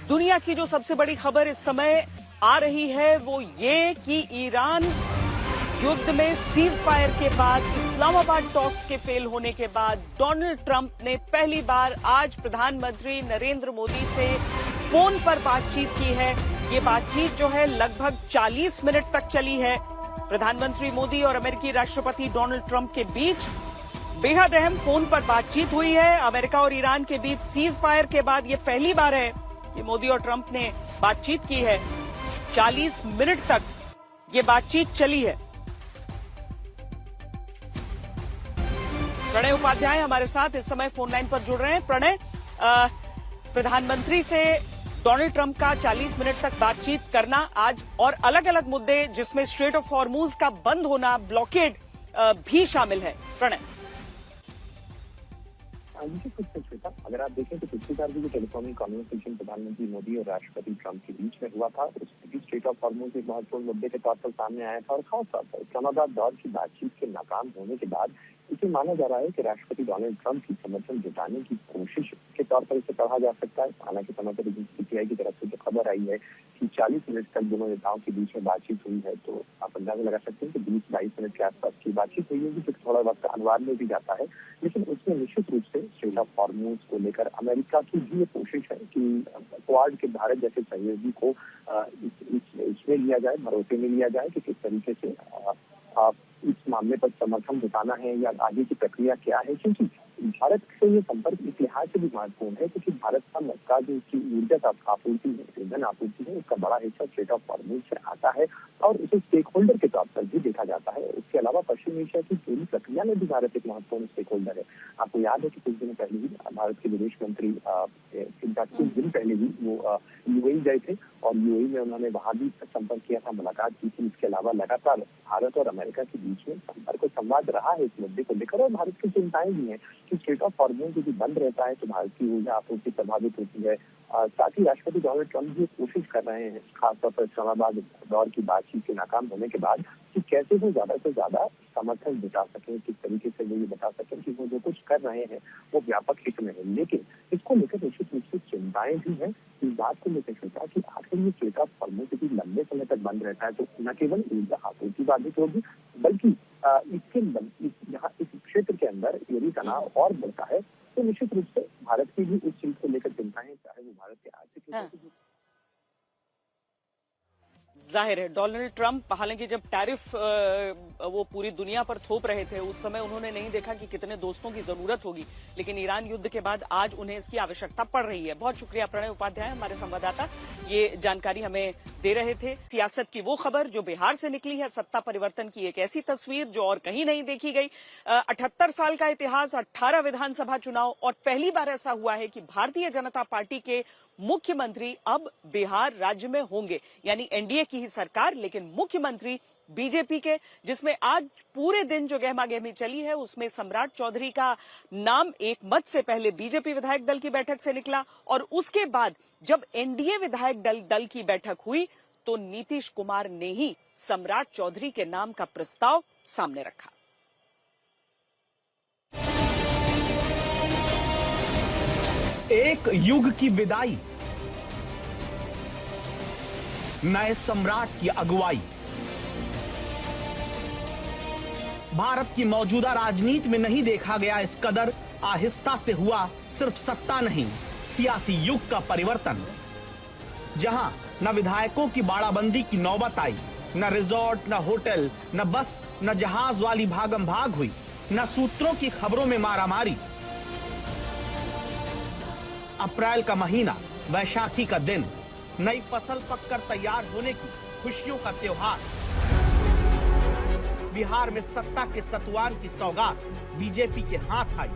दुनिया की जो सबसे बड़ी खबर इस समय आ रही है वो ये कि ईरान युद्ध में सीज फायर के बाद, इस्लामाबाद टॉक्स के फेल होने के बाद डोनाल्ड ट्रंप ने पहली बार आज प्रधानमंत्री नरेंद्र मोदी से फोन पर बातचीत की है। ये बातचीत जो है लगभग 40 मिनट तक चली है। प्रधानमंत्री मोदी और अमेरिकी राष्ट्रपति डोनाल्ड ट्रंप के बीच बेहद अहम फोन पर बातचीत हुई है। अमेरिका और ईरान के बीच सीज फायर के बाद ये पहली बार है कि मोदी और ट्रंप ने बातचीत की है। 40 मिनट तक ये बातचीत चली है। प्रणय उपाध्याय हमारे साथ इस समय फोन लाइन पर जुड़ रहे हैं। प्रणय, प्रधानमंत्री से डोनाल्ड ट्रंप का 40 मिनट तक बातचीत करना आज और अलग अलग मुद्दे जिसमें स्ट्रेट ऑफ हॉर्मूज का बंद होना, ब्लॉकेड भी शामिल है। प्रणय, श्वेता, अगर आप देखें तो पिछली बार भी जो टेलीफोनिक कन्वर्सेशन प्रधानमंत्री मोदी और राष्ट्रपति ट्रंप के बीच में हुआ था, उसमें भी स्ट्रेट ऑफ हॉर्मूज एक महत्वपूर्ण मुद्दे के तौर पर सामने आया था और खासतौर पर इस्लामाबाद दौर की बातचीत के नाकाम होने के बाद इसे माना जा रहा है कि राष्ट्रपति डोनाल्ड ट्रंप की समर्थन जुटाने की कोशिश के तौर पर इसे पढ़ा जा सकता है। हालांकि समाचार एजेंसी पीटीआई की तरफ से जो खबर आई है कि 40 मिनट तक दोनों नेताओं के बीच में बातचीत हुई है, तो आप अंदाजा लगा सकते हैं कि 20-22 मिनट के आसपास की बातचीत हुई होगी, जो थोड़ा वक्त अनुवाद में भी जाता है। लेकिन उसमें निश्चित रूप से स्ट्रेट ऑफ हॉर्मूज को लेकर अमेरिका की भी ये कोशिश है कि क्वाड के भारत जैसे सहयोगी को इसमें लिया जाए, भरोसे में लिया जाए कि किस तरीके से इस मामले पर समर्थन जुटाना है या आगे की प्रक्रिया क्या है। क्योंकि भारत से ये संपर्क इस लिहाज से भी महत्वपूर्ण है क्योंकि भारत का जो उसकी ऊर्जा आपूर्ति है, ईंधन आपूर्ति है, उसका बड़ा हिस्सा स्ट्रेट ऑफ हॉर्मूज से आता है और उसे स्टेक होल्डर के तौर पर भी देखा जाता है। उसके अलावा पश्चिम एशिया की पूरी प्रक्रिया में भी भारत एक महत्वपूर्ण स्टेक होल्डर है। आपको याद है कि कुछ दिन पहले ही भारत के विदेश मंत्री कुछ दिन पहले ही वो यूएई गए थे और यूएई में उन्होंने वहां भी संपर्क किया था, मुलाकात की थी। इसके अलावा लगातार भारत और अमेरिका के बीच में संपर्क और संवाद रहा है इस मुद्दे को लेकर और भारत की चिंताएं भी हैं कि स्ट्रेट ऑफ हॉर्मूज यदि बंद रहता है तो भारत की ऊर्जा आपूर्ति प्रभावित होती है। साथ ही राष्ट्रपति डोनाल्ड ट्रंप भी कोशिश कर रहे हैं, खासतौर पर इस्लामाबाद दौर की बातचीत के नाकाम होने के बाद, कि कैसे वो ज्यादा से ज्यादा समर्थन जुटा सकें, किस तरीके से वो ये बता सकें कि वो जो कुछ कर रहे हैं वो व्यापक हित में है। लेकिन इसको लेकर निश्चित रूप से चिंताएं भी हैं इस बात को लेकर सोचा कि आखिर ये स्ट्रेट ऑफ हॉर्मूज यदि लंबे समय तक बंद रहता है तो न केवल ऊर्जा आपूर्ति बाधित होगी, बल्कि यहाँ इस क्षेत्र के अंदर यदि तनाव और बढ़ता है तो निश्चित रूप से भारत की भी उस चीज को लेकर चिंताएं, चाहे वो भारत के आर्थिक जाहिर है डोनाल्ड ट्रंप हालांकि जब टैरिफ वो पूरी दुनिया पर थोप रहे थे उस समय उन्होंने नहीं देखा कि कितने दोस्तों की जरूरत होगी, लेकिन ईरान युद्ध के बाद आज उन्हें इसकी आवश्यकता पड़ रही है। बहुत शुक्रिया प्रणय उपाध्याय, हमारे संवाददाता ये जानकारी हमें दे रहे थे। सियासत की वो खबर जो बिहार से निकली है, सत्ता परिवर्तन की एक ऐसी तस्वीर जो और कहीं नहीं देखी गई। 78 साल का इतिहास, 18 विधानसभा चुनाव और पहली बार ऐसा हुआ है कि भारतीय जनता पार्टी के मुख्यमंत्री अब बिहार राज्य में होंगे, यानी एनडीए की ही सरकार, लेकिन मुख्यमंत्री बीजेपी के, जिसमें आज पूरे दिन जो गहमागहमी चली है उसमें सम्राट चौधरी का नाम एक मत से पहले बीजेपी विधायक दल की बैठक से निकला और उसके बाद जब एनडीए विधायक दल की बैठक हुई तो नीतीश कुमार ने ही सम्राट चौधरी के नाम का प्रस्ताव सामने रखा। एक युग की विदाई, नए सम्राट की अगुवाई। भारत की मौजूदा राजनीति में नहीं देखा गया इस कदर आहिस्ता से हुआ सिर्फ सत्ता नहीं, सियासी युग का परिवर्तन। जहां न विधायकों की बाड़ाबंदी की नौबत आई, न रिजॉर्ट, न होटल, न बस, न जहाज वाली भागम भाग हुई, न सूत्रों की खबरों में मारामारी। अप्रैल का महीना, वैशाखी का दिन, नई फसल पककर तैयार होने की खुशियों का त्योहार। बिहार में सत्ता के सतुआन की सौगात बीजेपी के हाथ आई।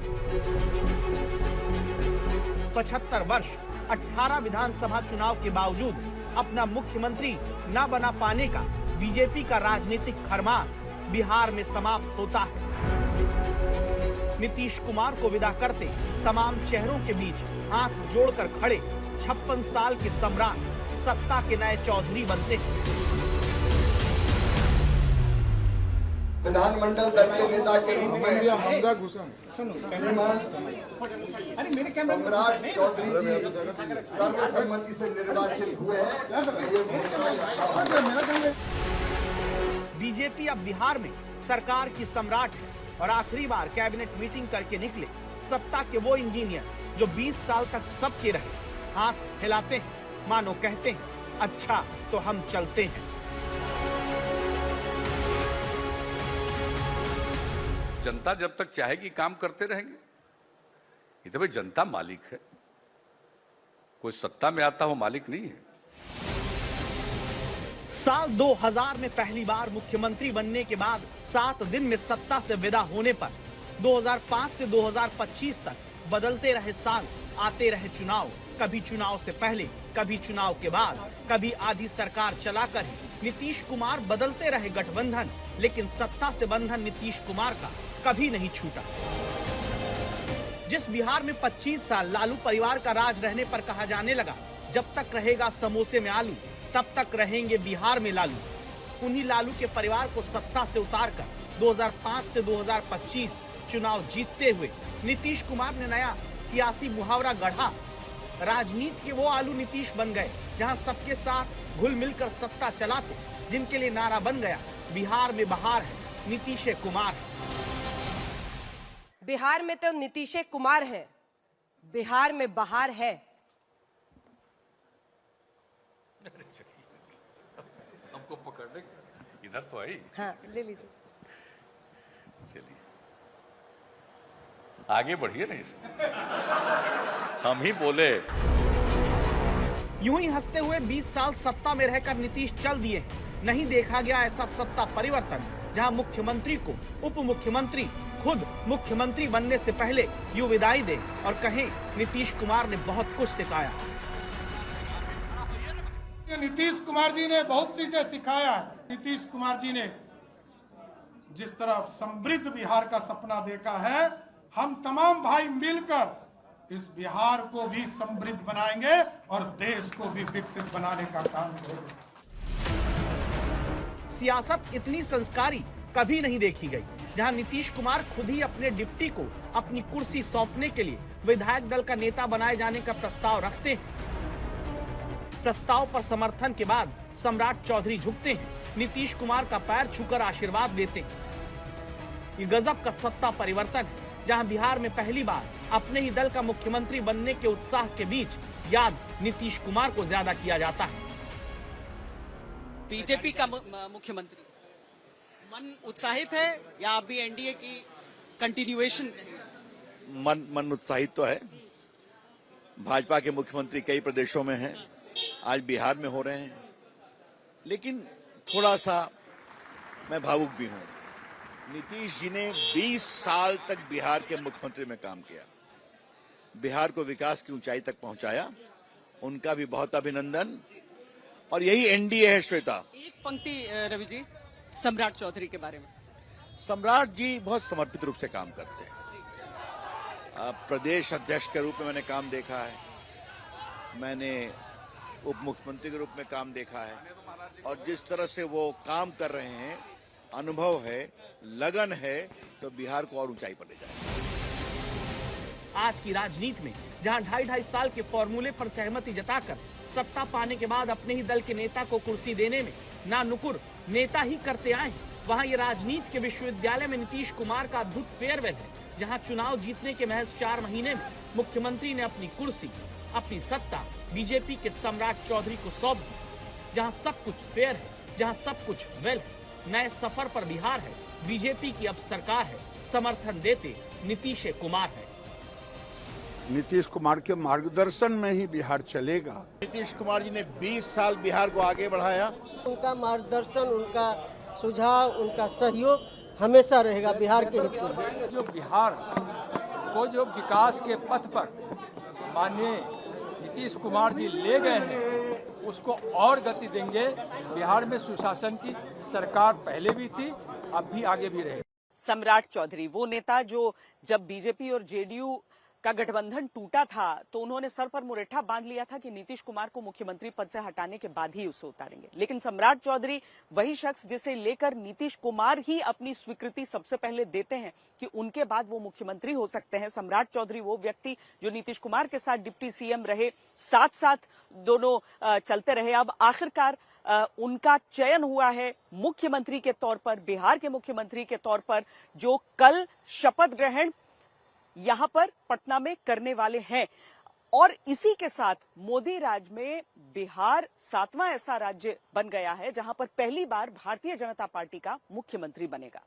75 वर्ष, 18 विधानसभा चुनाव के बावजूद अपना मुख्यमंत्री न बना पाने का बीजेपी का राजनीतिक खरमास बिहार में समाप्त होता है। नीतीश कुमार को विदा करते तमाम चेहरों के बीच हाथ जोड़कर खड़े 56 साल के सम्राट सत्ता के नए चौधरी बनते हैं। विधानमंडल दल के नेता के रूप में सम्राट चौधरी जी सर्वसम्मति से निर्वाचित हुए हैं। बीजेपी अब बिहार में सरकार की सम्राट है और आखिरी बार कैबिनेट मीटिंग करके निकले सत्ता के वो इंजीनियर जो 20 साल तक सबके रहे, हाथ हिलाते हैं, मानो कहते हैं अच्छा तो हम चलते हैं। जनता जब तक चाहेगी काम करते रहेंगे। ये तो भाई जनता मालिक है, कोई सत्ता में आता हो मालिक नहीं है। साल 2000 में पहली बार मुख्यमंत्री बनने के बाद 7 दिन में सत्ता से विदा होने पर 2005 से 2025 तक बदलते रहे साल, आते रहे चुनाव, कभी चुनाव से पहले, कभी चुनाव के बाद, कभी आधी सरकार चलाकर ही नीतीश कुमार बदलते रहे गठबंधन, लेकिन सत्ता से बंधन नीतीश कुमार का कभी नहीं छूटा। जिस बिहार में 25 साल लालू परिवार का राज रहने पर कहा जाने लगा जब तक रहेगा समोसे में आलू तब तक रहेंगे बिहार में लालू, उन्हीं लालू के परिवार को सत्ता से उतारकर 2005 से 2025 चुनाव जीतते हुए नीतीश कुमार ने नया सियासी मुहावरा गढ़ा। राजनीति के वो आलू नीतीश बन गए जहां सबके साथ घुल मिलकर सत्ता चलाते, जिनके लिए नारा बन गया बिहार में बहार है, नीतीश कुमार है। बिहार में तो नीतीश कुमार है, बिहार में बहार है। हमको पकड़ने इधर तो आई। हाँ, ले लीजिए। चलिए आगे बढ़िए ना इसमें। हम ही बोले। यूं ही हंसते हुए 20 साल सत्ता में रहकर नीतीश चल दिए। नहीं देखा गया ऐसा सत्ता परिवर्तन जहां मुख्यमंत्री को उप मुख्यमंत्री खुद मुख्यमंत्री बनने से पहले यूं विदाई दे और कहें नीतीश कुमार ने बहुत कुछ सिखाया। नीतीश कुमार जी ने बहुत चीजें सिखाया है। नीतीश कुमार जी ने जिस तरह समृद्ध बिहार का सपना देखा है, हम तमाम भाई मिलकर इस बिहार को भी समृद्ध बनाएंगे और देश को भी विकसित बनाने का काम करेंगे। सियासत इतनी संस्कारी कभी नहीं देखी गई जहां नीतीश कुमार खुद ही अपने डिप्टी को अपनी कुर्सी सौंपने के लिए विधायक दल का नेता बनाए जाने का प्रस्ताव रखते हैं। प्रस्ताव पर समर्थन के बाद सम्राट चौधरी झुकते हैं, नीतीश कुमार का पैर छूकर आशीर्वाद देते हैं। ये गजब का सत्ता परिवर्तन है जहां बिहार में पहली बार अपने ही दल का मुख्यमंत्री बनने के उत्साह के बीच याद नीतीश कुमार को ज्यादा किया जाता है। बीजेपी का मुख्यमंत्री मन उत्साहित है या अभी एनडीए की कंटिन्यूएशन? मन उत्साहित तो है। भाजपा के मुख्यमंत्री कई प्रदेशों में हैं, आज बिहार में हो रहे हैं, लेकिन थोड़ा सा मैं भावुक भी हूं। नीतीश जी ने 20 साल तक बिहार के मुख्यमंत्री में काम किया, बिहार को विकास की ऊंचाई तक पहुंचाया, उनका भी बहुत अभिनंदन। और यही एनडीए है। श्वेता, एक पंक्ति रवि जी सम्राट चौधरी के बारे में। सम्राट जी बहुत समर्पित रूप से काम करते हैं। प्रदेश अध्यक्ष के रूप में मैंने काम देखा है, मैंने उप मुख्यमंत्री के रूप में काम देखा है, और जिस तरह से वो काम कर रहे हैं, अनुभव है, लगन है, तो बिहार को और ऊंचाई पर ले जाए। आज की राजनीति में जहां 2.5 साल के फॉर्मूले पर सहमति जताकर सत्ता पाने के बाद अपने ही दल के नेता को कुर्सी देने में ना नुकुर नेता ही करते आए, वहां ये राजनीति के विश्वविद्यालय में नीतीश कुमार का अद्भुत फेयरवेल है जहां चुनाव जीतने के महज 4 महीने में मुख्यमंत्री ने अपनी कुर्सी, अपनी सत्ता बीजेपी के सम्राट चौधरी को सौंप दी। जहां सब कुछ फेयर है, जहां सब कुछ वेल है, नए सफर पर बिहार है, बीजेपी की अब सरकार है, समर्थन देते नीतीश कुमार है। नीतीश कुमार के मार्गदर्शन में ही बिहार चलेगा। नीतीश कुमार जी ने 20 साल बिहार को आगे बढ़ाया। उनका मार्गदर्शन, उनका सुझाव, उनका सहयोग हमेशा रहेगा बिहार के हित में। जो बिहार को जो विकास के पथ पर माननीय नीतीश कुमार जी ले गए हैं, उसको और गति देंगे। बिहार में सुशासन की सरकार पहले भी थी, अब भी आगे भी रहेगी। सम्राट चौधरी वो नेता जो जब बीजेपी और जेडीयू का गठबंधन टूटा था तो उन्होंने सर पर मुरेठा बांध लिया था कि नीतीश कुमार को मुख्यमंत्री पद से हटाने के बाद ही उसे उतारेंगे। लेकिन सम्राट चौधरी वही शख्स जिसे लेकर नीतीश कुमार ही अपनी स्वीकृति सबसे पहले देते हैं कि उनके बाद वो मुख्यमंत्री हो सकते हैं। सम्राट चौधरी वो व्यक्ति जो नीतीश कुमार के साथ डिप्टी सीएम रहे, साथ साथ दोनों चलते रहे। अब आखिरकार उनका चयन हुआ है मुख्यमंत्री के तौर पर, बिहार के मुख्यमंत्री के तौर पर, जो कल शपथ ग्रहण यहां पर पटना में करने वाले हैं। और इसी के साथ मोदी राज में बिहार 7वां ऐसा राज्य बन गया है जहां पर पहली बार भारतीय जनता पार्टी का मुख्यमंत्री बनेगा।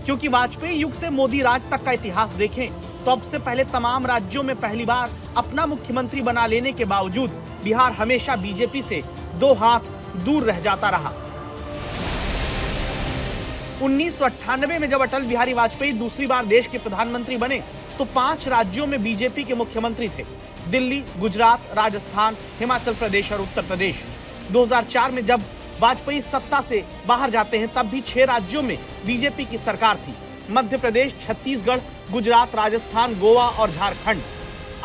क्योंकि वाजपेयी युग से मोदी राज तक का इतिहास देखें तो अब से पहले तमाम राज्यों में पहली बार अपना मुख्यमंत्री बना लेने के बावजूद बिहार हमेशा बीजेपी से 2 हाथ दूर रह जाता रहा। 1998 में जब अटल बिहारी वाजपेयी दूसरी बार देश के प्रधानमंत्री बने तो 5 राज्यों में बीजेपी के मुख्यमंत्री थे, दिल्ली, गुजरात, राजस्थान, हिमाचल प्रदेश और उत्तर प्रदेश। 2004 में जब वाजपेयी सत्ता से बाहर जाते हैं तब भी 6 राज्यों में बीजेपी की सरकार थी, मध्य प्रदेश, छत्तीसगढ़, गुजरात, राजस्थान, गोवा और झारखंड।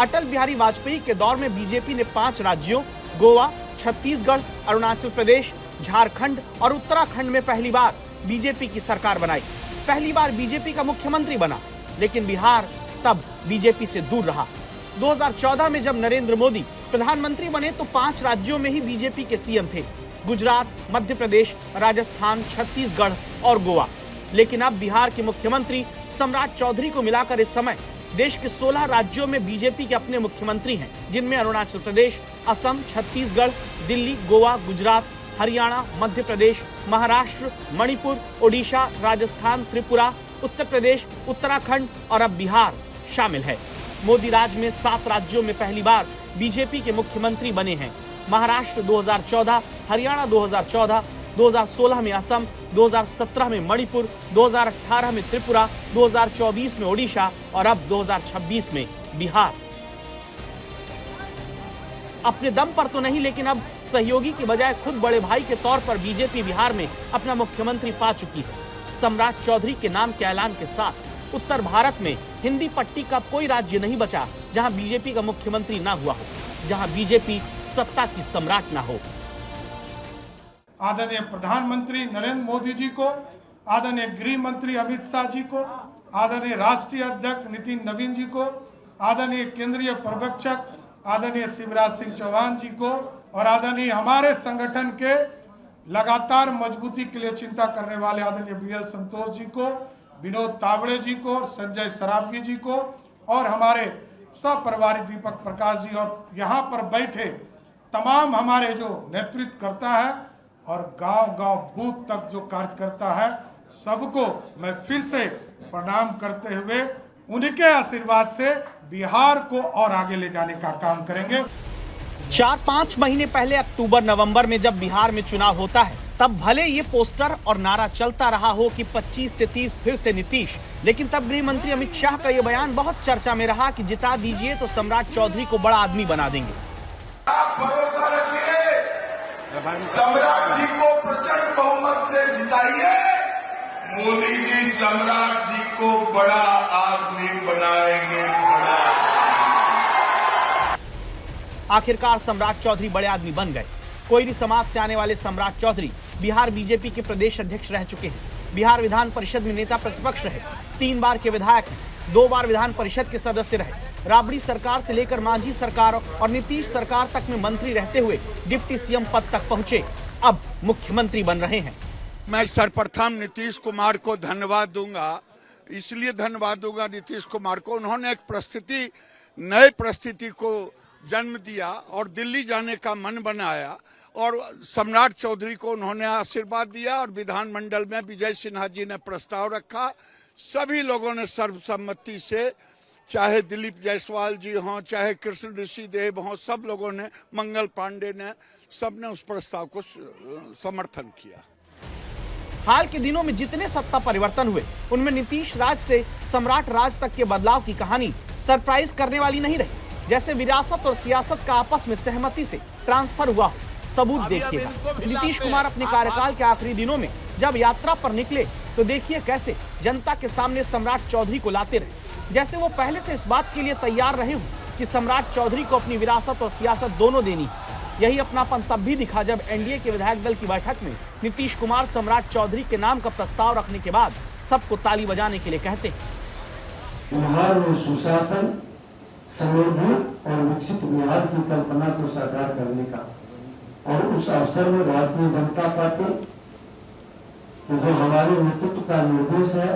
अटल बिहारी वाजपेयी के दौर में बीजेपी ने 5 राज्यों गोवा, छत्तीसगढ़, अरुणाचल प्रदेश, झारखंड और उत्तराखंड में पहली बार बीजेपी की सरकार बनाई, पहली बार बीजेपी का मुख्यमंत्री बना। लेकिन बिहार तब बीजेपी से दूर रहा। 2014 में जब नरेंद्र मोदी प्रधानमंत्री बने तो 5 राज्यों में ही बीजेपी के सीएम थे, गुजरात, मध्य प्रदेश, राजस्थान, छत्तीसगढ़ और गोवा। लेकिन अब बिहार के मुख्यमंत्री सम्राट चौधरी को मिलाकर इस समय देश के 16 राज्यों में बीजेपी के अपने मुख्यमंत्री हैं, जिनमें अरुणाचल प्रदेश, असम, छत्तीसगढ़, दिल्ली, गोवा, गुजरात, हरियाणा, मध्य प्रदेश, महाराष्ट्र, मणिपुर, ओडिशा, राजस्थान, त्रिपुरा, उत्तर प्रदेश, उत्तराखंड और अब बिहार शामिल है। मोदी राज में 7 राज्यों में पहली बार बीजेपी के मुख्यमंत्री बने हैं। महाराष्ट्र 2014, हरियाणा 2014, 2016 में असम, 2017 में मणिपुर, 2018 में त्रिपुरा, 2024 में ओडिशा और अब 2026 में बिहार। अपने दम पर तो नहीं, लेकिन अब सहयोगी के बजाय खुद बड़े भाई के तौर पर बीजेपी बिहार में अपना मुख्यमंत्री पा चुकी है। सम्राट चौधरी के नाम के ऐलान के साथ उत्तर भारत में हिंदी पट्टी का कोई राज्य नहीं बचा जहां बीजेपी का मुख्यमंत्री ना हुआ हो, जहां बीजेपी सत्ता की सम्राट ना हो। आदरणीय प्रधानमंत्री नरेंद्र मोदी जी को, आदरणीय गृह मंत्री अमित शाह जी को, आदरणीय राष्ट्रीय अध्यक्ष नितिन नवीन जी को, आदरणीय केंद्रीय पर्यवेक्षक आदरणीय शिवराज सिंह चौहान जी को और आदरणीय हमारे संगठन के लगातार मजबूती के लिए चिंता करने वाले आदरणीय बीएल संतोष जी को, विनोद तावड़े जी को, संजय सरावगी जी को और हमारे सहप्रभारी दीपक प्रकाश जी और यहाँ पर बैठे तमाम हमारे जो नेतृत्व करता है और गांव-गांव बूथ तक जो कार्य करता है, सबको मैं फिर से प्रणाम करते हुए उनके आशीर्वाद से बिहार को और आगे ले जाने का काम करेंगे। 4-5 महीने पहले अक्टूबर-नवंबर में जब बिहार में चुनाव होता है तब भले ये पोस्टर और नारा चलता रहा हो कि 25 से 30 फिर से नीतीश, लेकिन तब गृह मंत्री अमित शाह का ये बयान बहुत चर्चा में रहा कि जिता दीजिए तो सम्राट चौधरी को बड़ा आदमी बना देंगे। आप भरोसा रखिए, सम्राट जी को प्रचंड बहुमत से जिताइए, मोदी जी सम्राट जी को बड़ा आदमी बनाएंगे। आखिरकार सम्राट चौधरी बड़े आदमी बन गए। कोयरी समाज से आने वाले सम्राट चौधरी बिहार बीजेपी के प्रदेश अध्यक्ष रह चुके हैं। बिहार विधान परिषद में नेता प्रतिपक्ष रहे, 3 बार के विधायक हैं, 2 बार विधान परिषद के सदस्य रहे। राबड़ी सरकार से लेकर मांझी सरकार और नीतीश सरकार तक में मंत्री रहते हुए डिप्टी सीएम पद तक पहुंचे, अब मुख्यमंत्री बन रहे हैं। मैं सर्वप्रथम नीतीश कुमार को धन्यवाद दूंगा, इसलिए धन्यवाद दूंगा नीतीश कुमार को, उन्होंने एक नए परिस्थिति को जन्म दिया और दिल्ली जाने का मन बनाया और सम्राट चौधरी को उन्होंने आशीर्वाद दिया और विधानमंडल में विजय सिन्हा जी ने प्रस्ताव रखा। सभी लोगों ने सर्वसम्मति से, चाहे दिलीप जायसवाल जी हों, चाहे कृष्ण ऋषि देव हों, सब लोगों ने, मंगल पांडे ने, सबने उस प्रस्ताव को समर्थन किया। हाल के दिनों में जितने सत्ता परिवर्तन हुए उनमें नीतीश राज से सम्राट राज तक के बदलाव की कहानी सरप्राइज करने वाली नहीं रही। जैसे विरासत और सियासत का आपस में सहमति से ट्रांसफर हुआ हो, सबूत देखिएगा। नीतीश कुमार अपने कार्यकाल के आखिरी दिनों में जब यात्रा पर निकले तो देखिए कैसे जनता के सामने सम्राट चौधरी को लाते रहे। जैसे वो पहले से इस बात के लिए तैयार रहे हों कि सम्राट चौधरी को अपनी विरासत और सियासत दोनों देनी। यही अपनापन तब भी दिखा जब एनडीए के विधायक दल की बैठक में नीतीश कुमार सम्राट चौधरी के नाम का प्रस्ताव रखने के बाद सबको ताली बजाने के लिए कहते हैं। बिहार में सुशासन, समृद्धि और विकसित बिहार की कल्पना को साकार करने का और उस अवसर में भारतीय जनता पार्टी जो हमारे नेतृत्व का निर्देश है,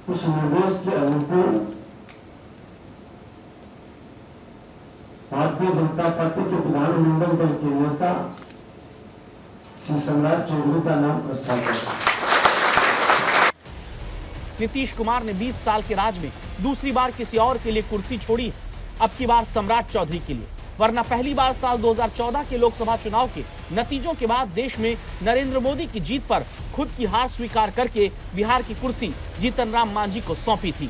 उस निर्देश के अनुकूल भारतीय जनता पार्टी के विधानमंडल दल के नेता श्री सम्राट चौधरी का नाम प्रस्ताव किया। नीतीश कुमार ने 20 साल के राज में दूसरी बार किसी और के लिए कुर्सी छोड़ी, अब की बार सम्राट चौधरी के लिए। वरना पहली बार साल 2014 के लोकसभा चुनाव के नतीजों के बाद देश में नरेंद्र मोदी की जीत पर खुद की हार स्वीकार करके बिहार की कुर्सी जीतन राम मांझी को सौंपी थी।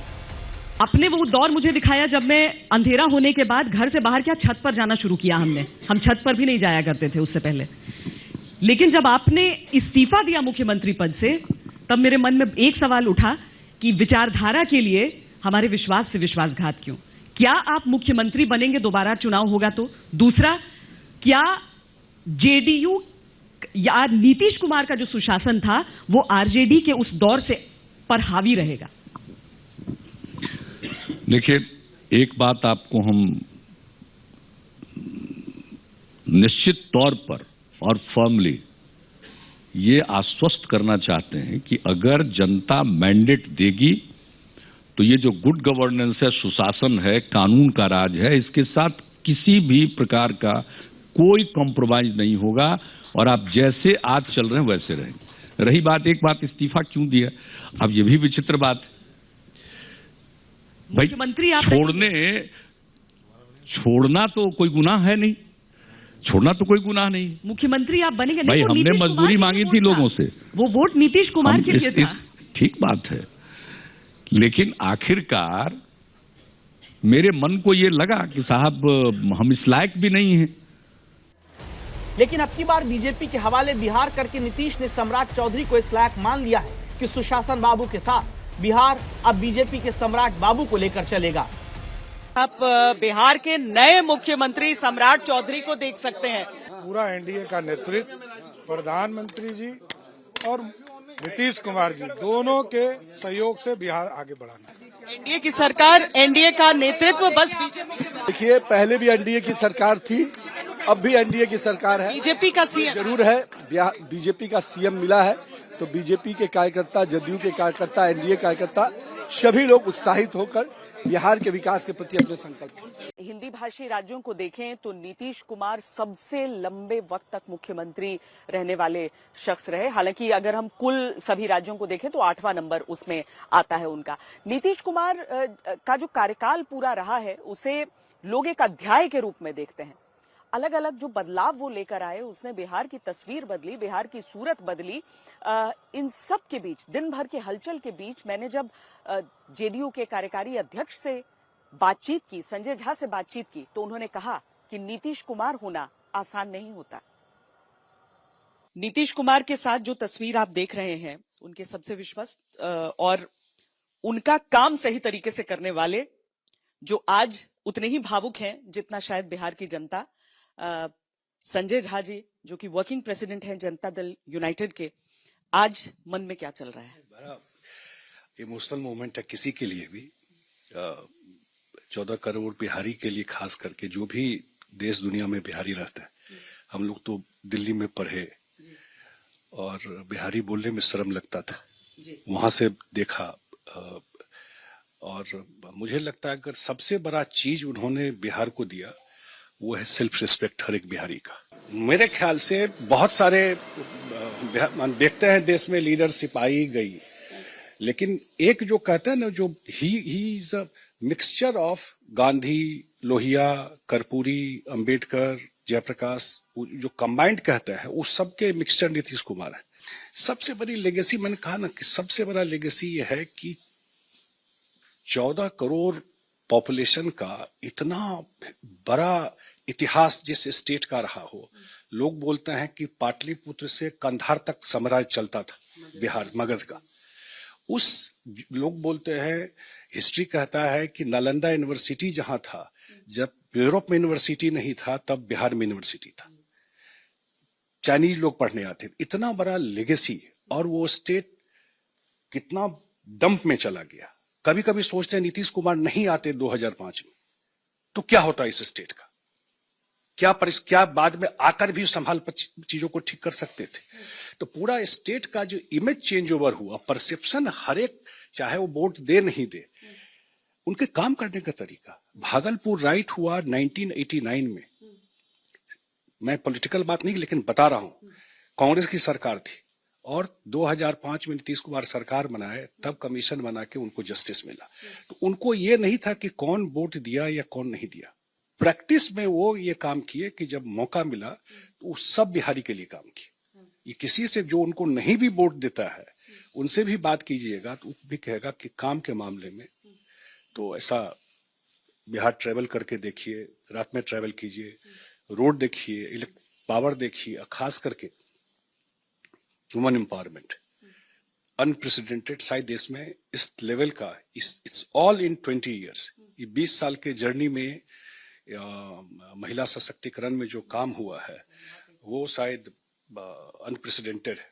आपने वो दौर मुझे दिखाया जब मैं अंधेरा होने के बाद घर से बाहर क्या छत पर जाना शुरू किया। हम छत पर भी नहीं जाया करते थे उससे पहले। लेकिन जब आपने इस्तीफा दिया मुख्यमंत्री पद से, तब मेरे मन में एक सवाल उठा कि विचारधारा के लिए हमारे विश्वास से विश्वासघात क्यों? क्या आप मुख्यमंत्री बनेंगे, दोबारा चुनाव होगा तो? दूसरा, क्या जेडीयू या नीतीश कुमार का जो सुशासन था वो आरजेडी के उस दौर से पर हावी रहेगा? देखिए, एक बात आपको हम निश्चित तौर पर और फर्मली ये आश्वस्त करना चाहते हैं कि अगर जनता मैंडेट देगी तो ये जो गुड गवर्नेंस है, सुशासन है, कानून का राज है, इसके साथ किसी भी प्रकार का कोई कॉम्प्रोमाइज नहीं होगा और आप जैसे आज चल रहे हैं वैसे रहेंगे। रही बात, एक बात इस्तीफा क्यों दिया, अब ये भी विचित्र बात है भाई। छोड़ना तो कोई गुनाह है नहीं, छोड़ना तो कोई गुनाह नहीं। मुख्यमंत्री आप बनेंगे भाई, हमने मजदूरी मांगी थी लोगों से, वो वोट नीतीश कुमार के लिए था। ठीक बात है, लेकिन आखिरकार मेरे मन को ये लगा कि साहब हम इस लायक भी नहीं हैं। लेकिन अब की बार बीजेपी के हवाले बिहार करके नीतीश ने सम्राट चौधरी को इस लायक मान लिया है कि सुशासन बाबू के साथ बिहार अब बीजेपी के सम्राट बाबू को लेकर चलेगा। आप बिहार के नए मुख्यमंत्री सम्राट चौधरी को देख सकते हैं। पूरा एनडीए का नेतृत्व, प्रधानमंत्री जी और नीतीश कुमार जी दोनों के सहयोग से बिहार आगे बढ़ाना। एनडीए की सरकार, एनडीए का नेतृत्व बस बीजेपी। देखिए, पहले भी एनडीए की सरकार थी, अब भी एनडीए की सरकार है। बीजेपी का सीएम जरूर है, बीजेपी का सीएम मिला है, तो बीजेपी के कार्यकर्ता, जदयू के कार्यकर्ता, एनडीए कार्यकर्ता सभी लोग उत्साहित होकर बिहार के विकास के प्रति अपने संकल्प। हिंदी भाषी राज्यों को देखें तो नीतीश कुमार सबसे लंबे वक्त तक मुख्यमंत्री रहने वाले शख्स रहे। हालांकि अगर हम कुल सभी राज्यों को देखें तो 8वां नंबर उसमें आता है उनका। नीतीश कुमार का जो कार्यकाल पूरा रहा है उसे लोग एक अध्याय के रूप में देखते हैं। अलग अलग जो बदलाव वो लेकर आए, उसने बिहार की तस्वीर बदली, बिहार की सूरत बदली। इन सब के बीच, दिन भर के हलचल के बीच, मैंने जब जेडीयू के कार्यकारी अध्यक्ष से बातचीत की, संजय झा से बातचीत की, तो उन्होंने कहा कि नीतीश कुमार होना आसान नहीं होता। नीतीश कुमार के साथ जो तस्वीर आप देख रहे हैं, उनके सबसे विश्वस्त और उनका काम सही तरीके से करने वाले, जो आज उतने ही भावुक हैं जितना शायद बिहार की जनता। संजय झा जी, जो कि वर्किंग प्रेसिडेंट हैं जनता दल यूनाइटेड के, आज मन में क्या चल रहा है? बड़ा इमोशनल मोमेंट है किसी के लिए भी। 14 करोड़ बिहारी के लिए, खास करके जो भी देश दुनिया में बिहारी रहता है। हम लोग तो दिल्ली में पढ़े और बिहारी बोलने में शर्म लगता था, वहां से देखा। और मुझे लगता है अगर सबसे बड़ा चीज उन्होंने बिहार को दिया वो है सेल्फ रिस्पेक्ट हर एक बिहारी का। मेरे ख्याल से बहुत सारे देखते हैं देश में लीडरशिप आई गई, लेकिन एक जो कहते हैं ना, जो he is a mixture of Gandhi, Lohia, Karpoori, Ambedkar, Jayaprakash, जो कंबाइंड कहते हैं, उस सबके मिक्सचर नीतीश कुमार है। सबसे बड़ी लेगेसी, मैंने कहा ना कि सबसे बड़ा लेगेसी ये है कि 14 करोड़ पॉपुलेशन का इतना बड़ा इतिहास जिस स्टेट का रहा हो। लोग बोलते हैं कि पाटलिपुत्र से कंधार तक साम्राज्य चलता था बिहार, मगध का। उस लोग बोलते हैं, हिस्ट्री कहता है कि नालंदा यूनिवर्सिटी जहां था, जब यूरोप में यूनिवर्सिटी नहीं था तब बिहार में यूनिवर्सिटी था, चाइनीज लोग पढ़ने आते थे। इतना बड़ा लेगेसी, और वो स्टेट कितना डंप में चला गया। कभी कभी सोचते हैं नीतीश कुमार नहीं आते 2005 में तो क्या होता इस स्टेट का, क्या बाद में आकर भी संभाल चीजों को ठीक कर सकते थे। तो पूरा स्टेट का जो इमेज चेंज ओवर हुआ, परसेप्शन हर एक, चाहे वो वोट दे नहीं दे, उनके काम करने का तरीका। भागलपुर राइट हुआ 1989 में, मैं पॉलिटिकल बात नहीं लेकिन बता रहा हूं, कांग्रेस की सरकार थी, और 2005 में नीतीश कुमार सरकार बनाए, तब कमीशन बना के उनको जस्टिस मिला। तो उनको ये नहीं था कि कौन वोट दिया या कौन नहीं दिया, प्रैक्टिस में वो ये काम किए कि जब मौका मिला तो वो सब बिहारी के लिए काम किए। ये किसी से जो उनको नहीं भी वोट देता है उनसे भी बात कीजिएगा तो वो भी कहेगा कि काम के मामले में तो ऐसा बिहार ट्रेवल करके देखिए, रात में ट्रेवल कीजिए, रोड देखिए, पावर देखिए, खास करके वुमेन एम्पावरमेंट अनप्रेसिडेंटेड शायद देश में इस लेवल का, इट्स ऑल इन 20 इयर्स। ये 20 साल के जर्नी में महिला सशक्तिकरण में जो काम हुआ है वो शायद अनप्रेसिडेंटेड है।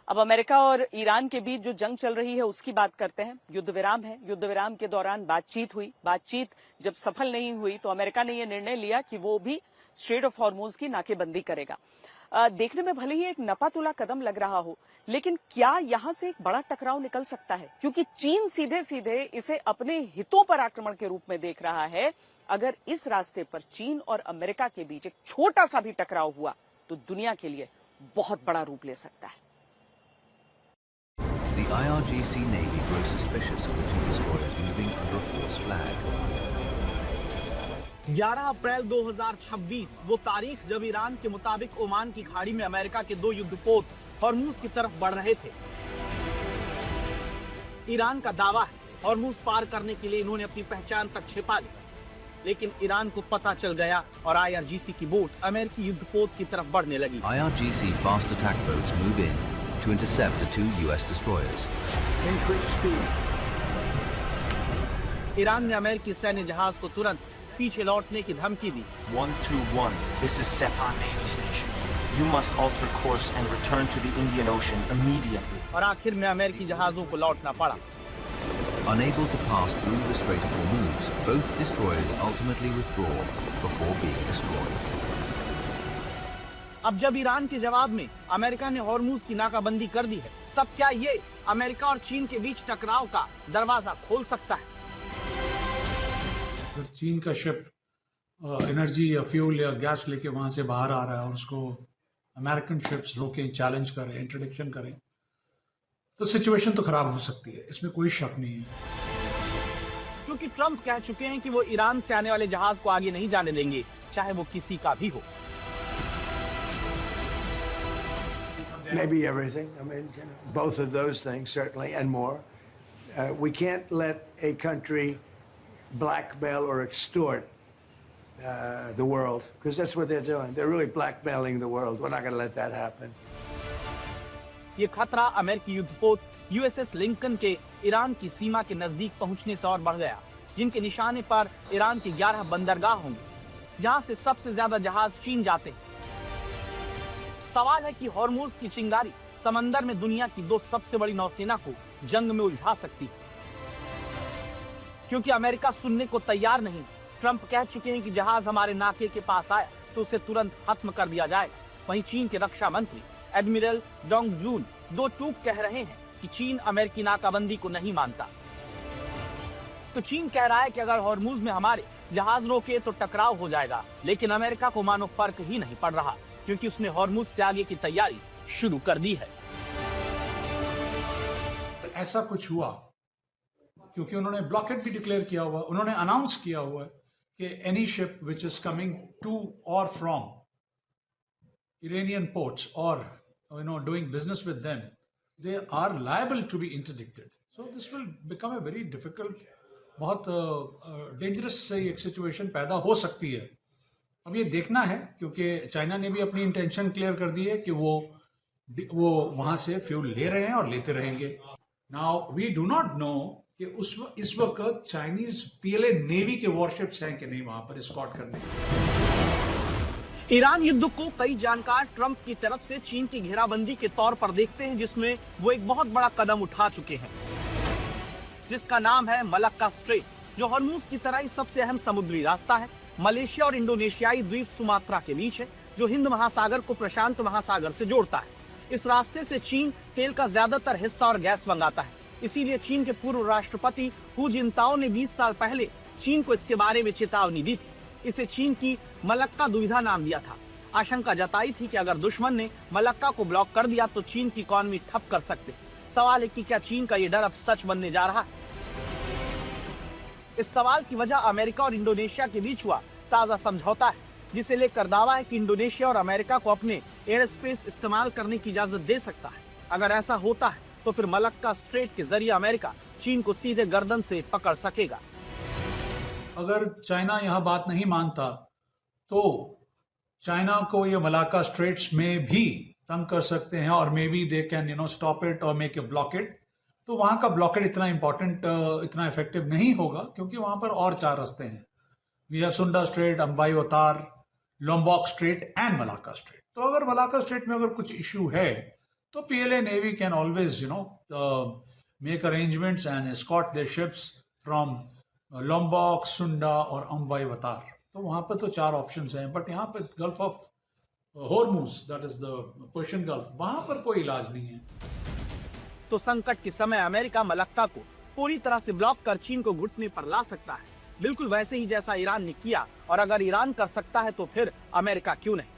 अब अमेरिका और ईरान के बीच जो जंग चल रही है उसकी बात करते हैं। युद्ध विराम है, युद्ध विराम के दौरान बातचीत हुई। बातचीत जब सफल नहीं हुई तो अमेरिका ने यह निर्णय लिया कि वो भी स्ट्रेट ऑफ हॉर्मुज की नाकेबंदी करेगा। देखने में भले ही एक नपातुला कदम लग रहा हो, लेकिन क्या यहां से एक बड़ा टकराव निकल सकता है? क्योंकि चीन सीधे सीधे इसे अपने हितों पर आक्रमण के रूप में देख रहा है। अगर इस रास्ते पर चीन और अमेरिका के बीच एक छोटा सा भी टकराव हुआ तो दुनिया के लिए बहुत बड़ा रूप ले सकता है। The IRGC Navy grows suspicious of the two destroyers moving under a false flag. 11 अप्रैल 2026 वो तारीख जब ईरान के मुताबिक ओमान की खाड़ी में अमेरिका के 2 युद्धपोत हॉर्मुज की तरफ बढ़ रहे थे। ईरान का दावा है हॉर्मुज पार करने के लिए इन्होंने अपनी पहचान तक छिपा ली, लेकिन ईरान को पता चल गया और IRGC की बोट अमेरिकी युद्धपोत की तरफ बढ़ने लगी। IRGC fast attack boats move in to intercept the 2 US destroyers. Increase speed. Iran ने अमेरिकी सैन्य जहाज को तुरंत पीछे लौटने की धमकी दी। 121, this is Sepah Navy Station. You must alter course and return to the Indian Ocean immediately. और आखिर में अमेरिकी जहाजों को लौटना पड़ा। Unable to pass through the Strait of Hormuz, both destroyers ultimately withdraw before being destroyed. अब जब ईरान के जवाब में अमेरिका ने हॉर्मुज की नाकाबंदी कर दी है, तब क्या ये अमेरिका और चीन के बीच टकराव का दरवाजा खोल सकता है? अगर चीन का शिप एनर्जी या फ्यूल या गैस लेके वहां से बाहर आ रहा है और उसको अमेरिकन शिप्स रोके, चैलेंज करें, इंट्रोडक्शन करें, तो सिचुएशन तो खराब हो सकती है, इसमें कोई शक नहीं है। क्योंकि ट्रंप कह चुके हैं कि वो ईरान से आने वाले जहाज को आगे नहीं जाने देंगे, चाहे वो किसी का भी हो। Maybe everything. I mean, both of those things certainly, and more. We can't let a country blackmail or extort the world, because that's what they're doing. They're really blackmailing the world. We're not going to let that happen. ये खतरा अमेरिकी युद्धपोत USS Lincoln के Iran की सीमा के नजदीक पहुंचने से और बढ़ गया, जिनके निशाने पर ईरान के 11 बंदरगाह होंगे, जहां से सबसे ज्यादा जहाज चीन जाते हैं। सवाल है कि हॉर्मुज की चिंगारी समंदर में दुनिया की 2 सबसे बड़ी नौसेना को जंग में उलझा सकती है। क्योंकि अमेरिका सुनने को तैयार नहीं। ट्रंप कह चुके हैं कि जहाज हमारे नाके के पास आया तो उसे तुरंत खत्म कर दिया जाएगा। वहीं चीन के रक्षा मंत्री एडमिरल डोंग जून 2 टूक कह रहे हैं कि चीन अमेरिकी नाकाबंदी को नहीं मानता। तो चीन कह रहा है कि अगर हॉर्मुज में हमारे जहाज रोके तो टकराव हो जाएगा, लेकिन अमेरिका को मानो फर्क ही नहीं पड़ रहा, क्योंकि उसने हॉर्मुज से आगे की तैयारी शुरू कर दी है। ऐसा कुछ हुआ क्योंकि उन्होंने ब्लॉकेड भी डिक्लेयर किया हुआ, उन्होंने अनाउंस किया हुआ है कि any ship which is coming to और from Iranian ports or doing business with them, they are liable to be interdicted. So this will become a very difficult, बहुत डेंजरस एक सिचुएशन पैदा हो सकती है। अब ये देखना है, क्योंकि चाइना ने भी अपनी इंटेंशन क्लियर कर दी है कि वो वहां से फ्यूल ले रहे हैं और लेते रहेंगे। Now we do not know कि इस वक्त चाइनीज PLA नेवी के वॉरशिप्स हैं कि नहीं वहां पर एस्कॉर्ट करने। ईरान युद्ध को कई जानकार ट्रंप की तरफ से चीन की घेराबंदी के तौर पर देखते हैं, जिसमें वो एक बहुत बड़ा कदम उठा चुके हैं, जिसका नाम है मलक्का स्ट्रेट, जो हॉर्मुज की तरह ही सबसे अहम समुद्री रास्ता है। मलेशिया और इंडोनेशियाई द्वीप सुमात्रा के बीच है, जो हिंद महासागर को प्रशांत महासागर से जोड़ता है। इस रास्ते से चीन तेल का ज्यादातर हिस्सा और गैस मंगाता है। इसीलिए चीन के पूर्व राष्ट्रपति हू जिनताओ ने 20 साल पहले चीन को इसके बारे में चेतावनी दी थी। इसे चीन की मलक्का दुविधा नाम दिया था। आशंका जताई थी कि अगर दुश्मन ने मलक्का को ब्लॉक कर दिया तो चीन की इकॉनमी ठप कर सकते। सवाल है कि क्या चीन का ये डर अब सच बनने जा रहा है? इस सवाल की वजह अमेरिका और इंडोनेशिया के बीच हुआ ताजा समझौता है, जिसे लेकर दावा है कि इंडोनेशिया और अमेरिका को अपने एयर स्पेस इस्तेमाल करने की इजाजत दे सकता है। अगर ऐसा होता है तो फिर मलक्का स्ट्रेट के जरिए अमेरिका चीन को सीधे गर्दन से पकड़ सकेगा। अगर चाइना यह बात नहीं मानता तो चाइना को ये मलाक्का स्ट्रेट्स में भी तंग कर सकते हैं, और may be they can stop it और मेक ए ब्लॉकेड। तो वहां का ब्लॉकेड इतना इंपॉर्टेंट, इतना इफेक्टिव नहीं होगा, क्योंकि वहां पर और 4 रास्ते हैं। We have Sunda strait, Ombai Wetar, Lombok strait and Malacca strait. तो अगर मलाक्का स्ट्रेट में अगर कुछ इश्यू है तो PLA navy can always make arrangements and escort their ships from Lombok, Sunda और अम्बाईवतार। तो वहां पर तो 4 ऑप्शंस हैं, बट यहाँ पर gulf of Hormuz, that is the Persian gulf, वहां पर कोई इलाज नहीं है। तो संकट के समय अमेरिका मलक्का को पूरी तरह से ब्लॉक कर चीन को घुटने पर ला सकता है, बिल्कुल वैसे ही जैसा ईरान ने किया। और अगर ईरान कर सकता है तो फिर अमेरिका क्यों नहीं?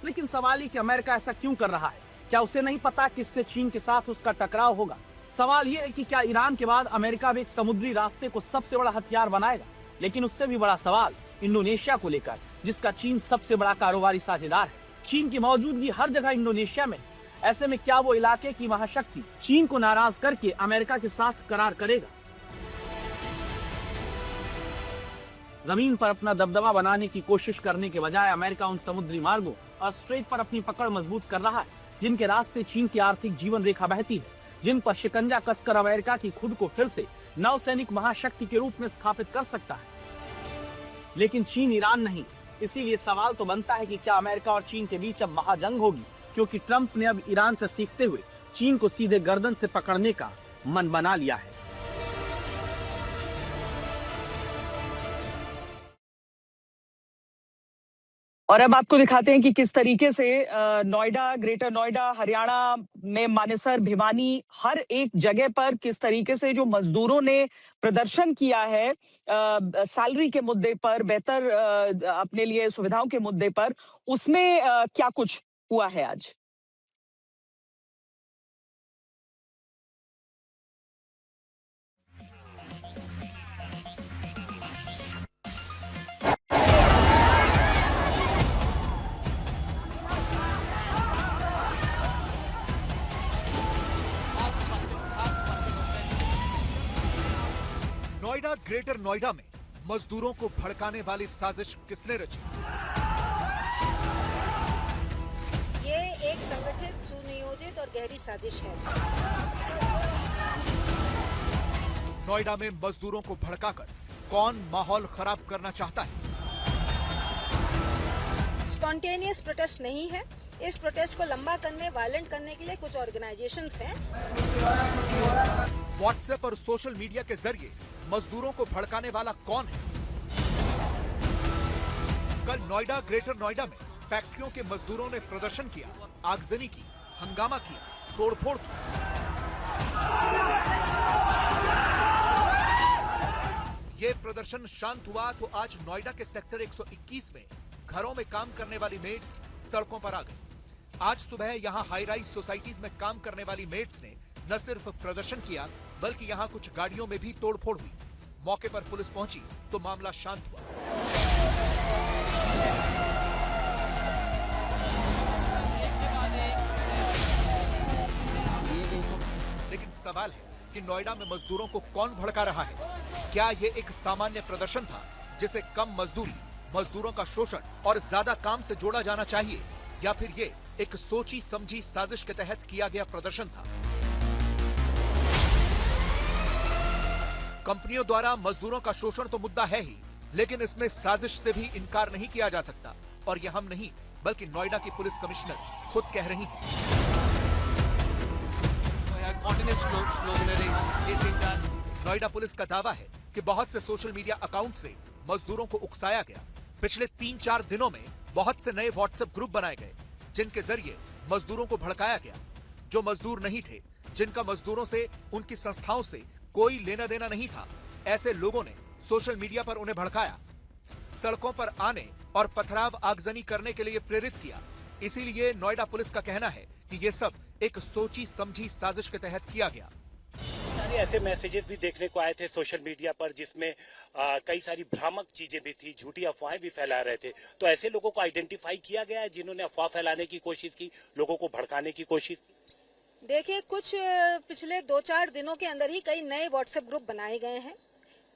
लेकिन सवाल ये कि अमेरिका ऐसा क्यों कर रहा है? क्या उसे नहीं पता कि इससे चीन के साथ उसका टकराव होगा? सवाल ये है कि क्या ईरान के बाद अमेरिका भी एक समुद्री रास्ते को सबसे बड़ा हथियार बनाएगा? लेकिन उससे भी बड़ा सवाल इंडोनेशिया को लेकर, जिसका चीन सबसे बड़ा कारोबारी साझेदार है। चीन की मौजूदगी हर जगह इंडोनेशिया में। ऐसे में क्या वो इलाके की महाशक्ति चीन को नाराज करके अमेरिका के साथ करार करेगा? जमीन पर अपना दबदबा बनाने की कोशिश करने के बजाय अमेरिका उन समुद्री मार्गों और स्ट्रेट पर अपनी पकड़ मजबूत कर रहा है, जिनके रास्ते चीन की आर्थिक जीवन रेखा बहती है, जिन पर शिकंजा कसकर अमेरिका की खुद को फिर से नौसैनिक महाशक्ति के रूप में स्थापित कर सकता है। लेकिन चीन ईरान नहीं। इसीलिए सवाल तो बनता है कि क्या अमेरिका और चीन के बीच अब महाजंग होगी, क्योंकि ट्रंप ने अब ईरान से सीखते हुए चीन को सीधे गर्दन से पकड़ने का मन बना लिया है। और अब आपको दिखाते हैं कि किस तरीके से नोएडा, ग्रेटर नोएडा, हरियाणा में मानेसर, भिवानी, हर एक जगह पर किस तरीके से जो मजदूरों ने प्रदर्शन किया है सैलरी के मुद्दे पर, बेहतर अपने लिए सुविधाओं के मुद्दे पर, उसमें क्या कुछ हुआ है आज। नोएडा, ग्रेटर नोएडा में मजदूरों को भड़काने वाली साजिश किसने रची? ये एक संगठित, सुनियोजित और गहरी साजिश है। नोएडा में मजदूरों को भड़काकर कौन माहौल खराब करना चाहता है? स्पॉन्टेनियस प्रोटेस्ट नहीं है, इस प्रोटेस्ट को लंबा करने, वायलेंट करने के लिए कुछ ऑर्गेनाइजेशंस हैं। व्हाट्सएप और सोशल मीडिया के जरिए मजदूरों को भड़काने वाला कौन है? कल नोएडा, ग्रेटर नोएडा में फैक्ट्रियों के मजदूरों ने प्रदर्शन किया, आगजनी की, हंगामा किया, तोड़फोड़ की। ये प्रदर्शन शांत हुआ तो आज नोएडा के सेक्टर 121 में घरों में काम करने वाली मेड्स सड़कों पर आ गई। आज सुबह यहां हाई राइज सोसाइटीज में काम करने वाली मेड्स ने न सिर्फ प्रदर्शन किया बल्कि यहां कुछ गाड़ियों में भी तोड़फोड़ हुई। मौके पर पुलिस पहुंची तो मामला शांत हुआ। लेकिन सवाल है कि नोएडा में मजदूरों को कौन भड़का रहा है? क्या ये एक सामान्य प्रदर्शन था जिसे कम मजदूरी, मजदूरों का शोषण और ज्यादा काम से जोड़ा जाना चाहिए, या फिर ये एक सोची समझी साजिश के तहत किया गया प्रदर्शन था? कंपनियों द्वारा मजदूरों का शोषण तो मुद्दा है ही, लेकिन इसमें साजिश से भी इनकार नहीं किया जा सकता। और यह हम नहीं बल्कि नोएडा की पुलिस कमिश्नर खुद कह रही हैं। नोएडा पुलिस का दावा है कि बहुत से सोशल मीडिया अकाउंट से मजदूरों को उकसाया गया। पिछले 3-4 दिनों में बहुत से नए व्हाट्सएप ग्रुप बनाए गए जिनके जरिए मजदूरों को भड़काया गया। जो मजदूर नहीं थे, जिनका मजदूरों से, उनकी संस्थाओं से कोई लेना देना नहीं था, ऐसे लोगों ने सोशल मीडिया पर उन्हें भड़काया, सड़कों पर आने और पथराव आगजनी करने के लिए प्रेरित किया। इसीलिए नोएडा पुलिस का कहना है कि ये सब एक सोची समझी साजिश के तहत किया गया। ऐसे मैसेजेस भी देखने को आए थे सोशल मीडिया पर जिसमें कई सारी भ्रामक चीजें भी थी, झूठी अफवाहें भी फैला रहे थे। तो ऐसे लोगों को आइडेंटिफाई किया गया है जिन्होंने अफवाह फैलाने की कोशिश की, लोगों को भड़काने की कोशिश की? देखिए, कुछ पिछले 2-4 दिनों के अंदर ही कई नए व्हाट्सएप ग्रुप बनाए गए हैं,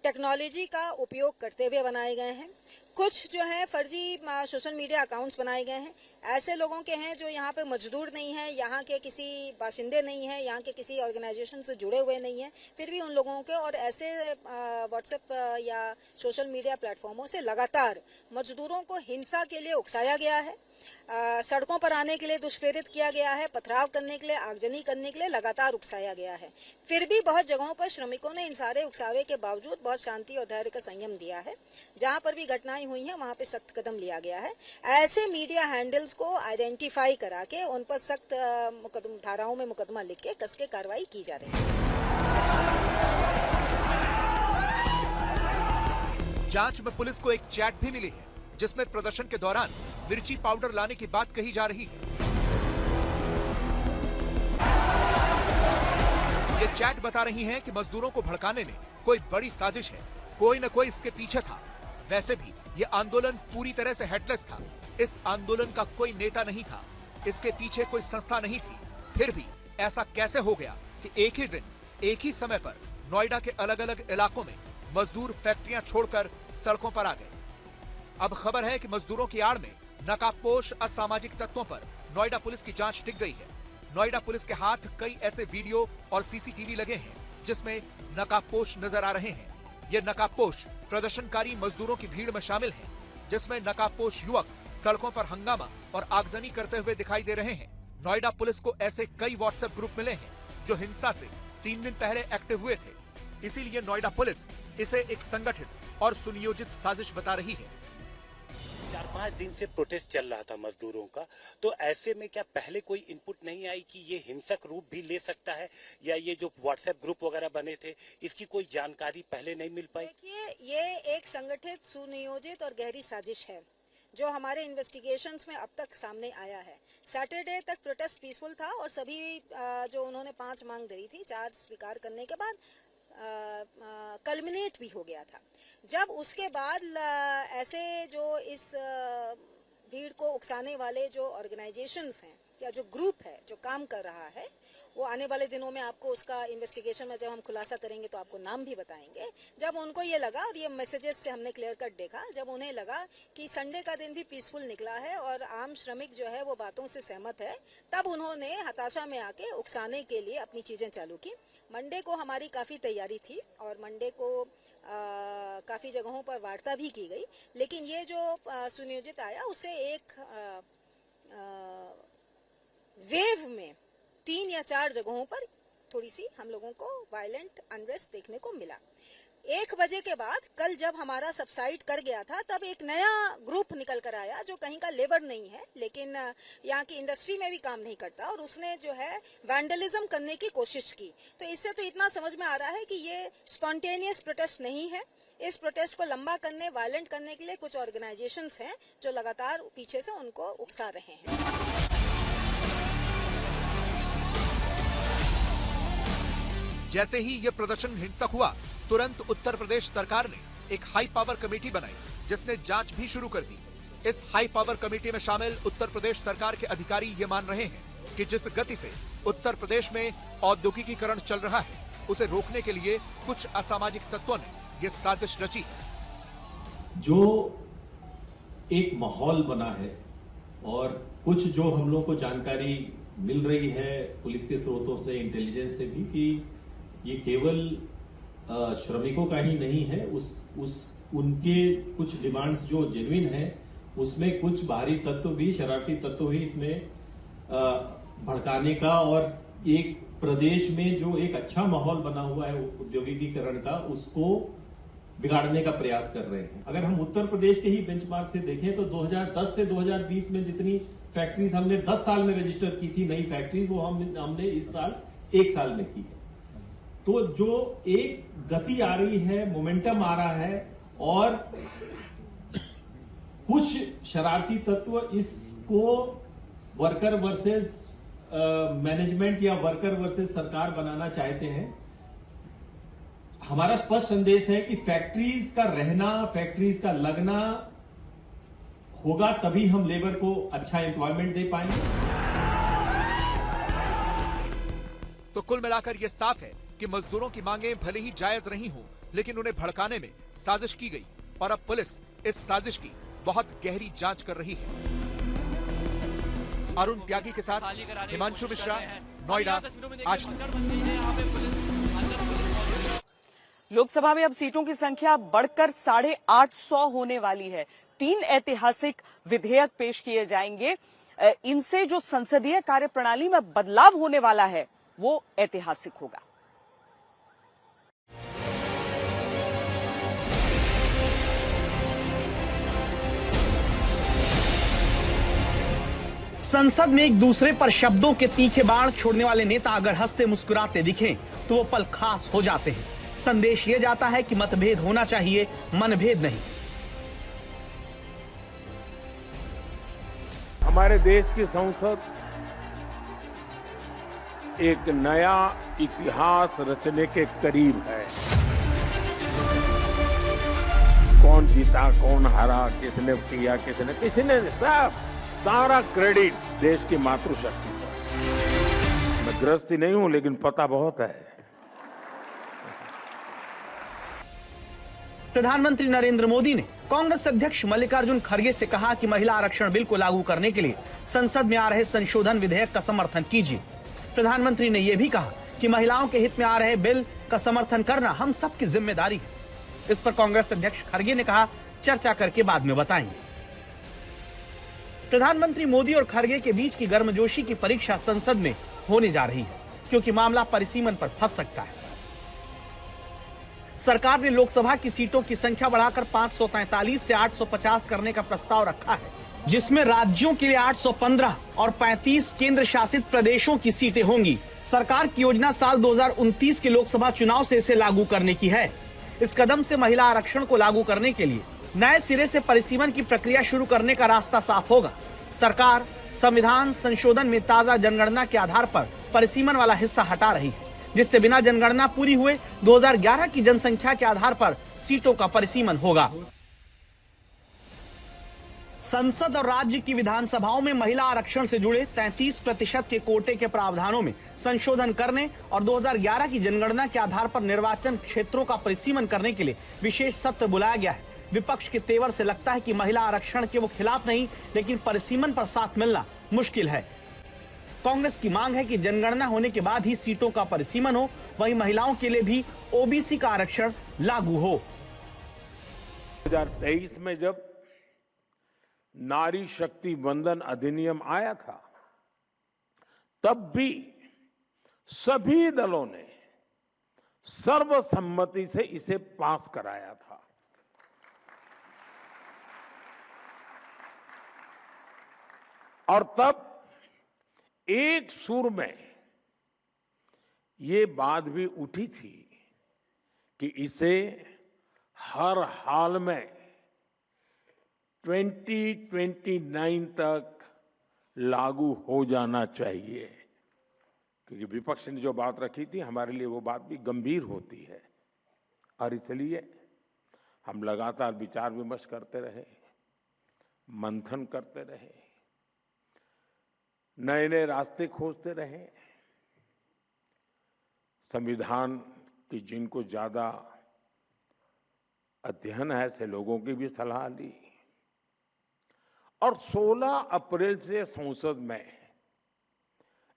टेक्नोलॉजी का उपयोग करते हुए बनाए गए हैं। कुछ जो है फर्जी सोशल मीडिया अकाउंट्स बनाए गए हैं। ऐसे लोगों के हैं जो यहाँ पे मजदूर नहीं है, यहाँ के किसी बाशिंदे नहीं है, यहाँ के किसी ऑर्गेनाइजेशन से जुड़े हुए नहीं है, फिर भी उन लोगों के और ऐसे व्हाट्सएप या सोशल मीडिया प्लेटफॉर्मों से लगातार मजदूरों को हिंसा के लिए उकसाया गया है, सड़कों पर आने के लिए दुष्प्रेरित किया गया है, पथराव करने के लिए, आगजनी करने के लिए लगातार उकसाया गया है। फिर भी बहुत जगहों पर श्रमिकों ने इन सारे उकसावे के बावजूद बहुत शांति और धैर्य का संयम दिया है। जहां पर भी घटनाएं हुई हैं वहां पे सख्त कदम लिया गया है। ऐसे मीडिया हैंडल्स को आइडेंटिफाई करा के उन पर सख्त धाराओं में मुकदमा लिख के कस के कार्रवाई की जा रही है। जांच में पुलिस को एक चैट भी मिली है जिसमें प्रदर्शन के दौरान मिर्ची पाउडर लाने की बात कही जा रही है। ये चैट बता रही हैं कि मजदूरों को भड़काने में कोई बड़ी साजिश है, कोई न कोई इसके पीछे था। वैसे भी ये आंदोलन पूरी तरह से हेडलेस था। इस आंदोलन का कोई नेता नहीं था, इसके पीछे कोई संस्था नहीं थी। फिर भी ऐसा कैसे हो गया कि एक ही दिन, एक ही समय पर नोएडा के अलग अलग इलाकों में मजदूर फैक्ट्रियां छोड़कर सड़कों पर आ गए। अब खबर है कि मजदूरों की आड़ में नकाबपोश असामाजिक तत्वों पर नोएडा पुलिस की जांच टिक गई है। नोएडा पुलिस के हाथ कई ऐसे वीडियो और सीसीटीवी लगे हैं जिसमें नकाबपोश नजर आ रहे हैं। ये नकाबपोश प्रदर्शनकारी मजदूरों की भीड़ में शामिल हैं, जिसमें नकाबपोश युवक सड़कों पर हंगामा और आगजनी करते हुए दिखाई दे रहे हैं। नोएडा पुलिस को ऐसे कई व्हाट्सएप ग्रुप मिले हैं जो हिंसा से 3 दिन पहले एक्टिव हुए थे। इसीलिए नोएडा पुलिस इसे एक संगठित और सुनियोजित साजिश बता रही है। 4-5 दिन से प्रोटेस्ट चल रहा था मजदूरों का, तो ऐसे में क्या पहले कोई इनपुट नहीं आई कि ये हिंसक रूप भी ले सकता है, या ये जो व्हाट्सएप ग्रुप वगैरह बने थे इसकी कोई जानकारी पहले नहीं मिल पाई? देखिए, ये एक संगठित, सुनियोजित और गहरी साजिश है जो हमारे इन्वेस्टिगेशंस में अब तक सामने आया है। सैटरडे तक प्रोटेस्ट पीसफुल था और सभी जो उन्होंने 5 मांग धरी थी, 4 स्वीकार करने के बाद कल्मिनेट भी हो गया था। जब उसके बाद ऐसे जो इस भीड़ को उकसाने वाले जो ऑर्गेनाइजेशंस हैं या जो ग्रुप है जो काम कर रहा है, वो आने वाले दिनों में आपको उसका इन्वेस्टिगेशन में जब हम खुलासा करेंगे तो आपको नाम भी बताएंगे। जब उनको ये लगा, और ये मैसेजेस से हमने क्लियर कट देखा, जब उन्हें लगा कि संडे का दिन भी पीसफुल निकला है और आम श्रमिक जो है वो बातों से सहमत है, तब उन्होंने हताशा में आके उकसाने के लिए अपनी चीजें चालू की। मंडे को हमारी काफी तैयारी थी और मंडे को काफी जगहों पर वार्ता भी की गई, लेकिन ये जो सुनियोजित आया उसे एक वेव में 3 या 4 जगहों पर थोड़ी सी हम लोगों को वायलेंट अनरेस्ट देखने को मिला। 1 बजे के बाद कल जब हमारा सबसाइड कर गया था, तब एक नया ग्रुप निकल कर आया जो कहीं का लेबर नहीं है, लेकिन यहाँ की इंडस्ट्री में भी काम नहीं करता, और उसने जो है वैंडलिज्म करने की कोशिश की। तो इससे तो इतना समझ में आ रहा है कि ये स्पॉन्टेनियस प्रोटेस्ट नहीं है। इस प्रोटेस्ट को लंबा करने, वायलेंट करने के लिए कुछ ऑर्गेनाइजेशंस हैं जो लगातार पीछे से उनको उकसा रहे हैं। जैसे ही ये प्रदर्शन हिंसक हुआ, तुरंत उत्तर प्रदेश सरकार ने एक हाई पावर कमेटी बनाई जिसने जांच भी शुरू कर दी। इस हाई पावर कमेटी में शामिल उत्तर प्रदेश सरकार के अधिकारी ये मान रहे हैं कि जिस गति से उत्तर प्रदेश में औद्योगिकीकरण चल रहा है, उसे रोकने के लिए कुछ असामाजिक तत्वों ने ये साजिश रची। जो एक माहौल बना है और कुछ जो हम लोग को जानकारी मिल रही है पुलिस के स्रोतों से, इंटेलिजेंस से भी, कि ये केवल श्रमिकों का ही नहीं है, उनके कुछ डिमांड्स जो जेन्युइन है, उसमें कुछ बाहरी तत्व भी, शरारती तत्व भी इसमें भड़काने का और एक प्रदेश में जो एक अच्छा माहौल बना हुआ है औद्योगिकीकरण का, उसको बिगाड़ने का प्रयास कर रहे हैं। अगर हम उत्तर प्रदेश के ही बेंचमार्क से देखें तो 2010 से 2020 में जितनी फैक्ट्रीज हमने 10 साल में रजिस्टर की थी नई फैक्ट्रीज, वो हमने इस साल 1 साल में की है। तो जो एक गति आ रही है, मोमेंटम आ रहा है, और कुछ शरारती तत्व इसको वर्कर वर्सेस मैनेजमेंट या वर्कर वर्सेस सरकार बनाना चाहते हैं। हमारा स्पष्ट संदेश है कि फैक्ट्रीज का रहना, फैक्ट्रीज का लगना होगा, तभी हम लेबर को अच्छा एम्प्लॉयमेंट दे पाएंगे। तो कुल मिलाकर यह साफ है कि मजदूरों की मांगें भले ही जायज रही हों, लेकिन उन्हें भड़काने में साजिश की गई, और अब पुलिस इस साजिश की बहुत गहरी जांच कर रही है। अरुण त्यागी के साथ हिमांशु मिश्रा, नोएडा, आज लोकसभा में अब सीटों की संख्या बढ़कर 850 होने वाली है। 3 ऐतिहासिक विधेयक पेश किए जाएंगे। इनसे जो संसदीय कार्यप्रणाली में बदलाव होने वाला है वो ऐतिहासिक होगा। संसद में एक दूसरे पर शब्दों के तीखे बाण छोड़ने वाले नेता अगर हंसते मुस्कुराते दिखें तो वो पल खास हो जाते हैं। संदेश ये जाता है कि मतभेद होना चाहिए, मनभेद नहीं। हमारे देश की संसद एक नया इतिहास रचने के करीब है। कौन जीता, कौन हारा, किसने किया, किसने सारा क्रेडिट देश की मातृशक्ति पर। मैं गृहस्थी नहीं हूं, लेकिन पता बहुत है। प्रधानमंत्री नरेंद्र मोदी ने कांग्रेस अध्यक्ष मल्लिकार्जुन खड़गे से कहा कि महिला आरक्षण बिल को लागू करने के लिए संसद में आ रहे संशोधन विधेयक का समर्थन कीजिए। प्रधानमंत्री ने यह भी कहा कि महिलाओं के हित में आ रहे बिल का समर्थन करना हम सबकी जिम्मेदारी है। इस पर कांग्रेस अध्यक्ष खड़गे ने कहा, चर्चा करके बाद में बताएंगे। प्रधानमंत्री मोदी और खड़गे के बीच की गर्मजोशी की परीक्षा संसद में होने जा रही है, क्योंकि मामला परिसीमन पर फंस सकता है। सरकार ने लोकसभा की सीटों की संख्या बढ़ाकर 543 से 850 करने का प्रस्ताव रखा है, जिसमें राज्यों के लिए 815 और 35 केंद्र शासित प्रदेशों की सीटें होंगी। सरकार की योजना साल 2029 के लोकसभा चुनाव से इसे लागू करने की है। इस कदम से महिला आरक्षण को लागू करने के लिए नए सिरे से परिसीमन की प्रक्रिया शुरू करने का रास्ता साफ होगा। सरकार संविधान संशोधन में ताजा जनगणना के आधार पर परिसीमन वाला हिस्सा हटा रही है, जिससे बिना जनगणना पूरी हुए 2011 की जनसंख्या के आधार पर सीटों का परिसीमन होगा। संसद और राज्य की विधानसभाओं में महिला आरक्षण से जुड़े 33% के कोटे के प्रावधानों में संशोधन करने और 2011 की जनगणना के आधार पर निर्वाचन क्षेत्रों का परिसीमन करने के लिए विशेष सत्र बुलाया गया है। विपक्ष के तेवर से लगता है कि महिला आरक्षण के वो खिलाफ नहीं, लेकिन परिसीमन पर साथ मिलना मुश्किल है। कांग्रेस की मांग है कि जनगणना होने के बाद ही सीटों का परिसीमन हो, वहीं महिलाओं के लिए भी ओबीसी का आरक्षण लागू हो। 2023 में जब नारी शक्ति वंदन अधिनियम आया था, तब भी सभी दलों ने सर्वसम्मति से इसे पास कराया था। और तब एक सुर में ये बात भी उठी थी कि इसे हर हाल में 2029 तक लागू हो जाना चाहिए, क्योंकि विपक्ष ने जो बात रखी थी हमारे लिए वो बात भी गंभीर होती है। और इसलिए हम लगातार विचार विमर्श करते रहे, मंथन करते रहे, नए नए रास्ते खोजते रहे। संविधान की जिनको ज्यादा अध्ययन है ऐसे लोगों की भी सलाह ली और 16 अप्रैल से संसद में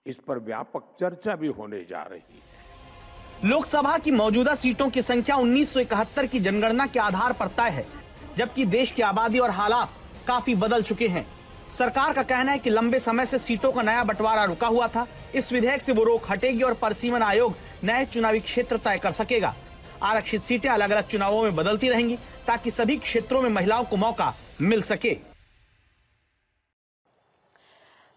इस पर व्यापक चर्चा भी होने जा रही है। लोकसभा की मौजूदा सीटों की संख्या 1971 की जनगणना के आधार पर तय है, जबकि देश की आबादी और हालात काफी बदल चुके हैं। सरकार का कहना है कि लंबे समय से सीटों का नया बंटवारा रुका हुआ था। इस विधेयक से वो रोक हटेगी और परिसीमन आयोग नए चुनावी क्षेत्र तय कर सकेगा। आरक्षित सीटें अलग अलग चुनावों में बदलती रहेंगी ताकि सभी क्षेत्रों में महिलाओं को मौका मिल सके।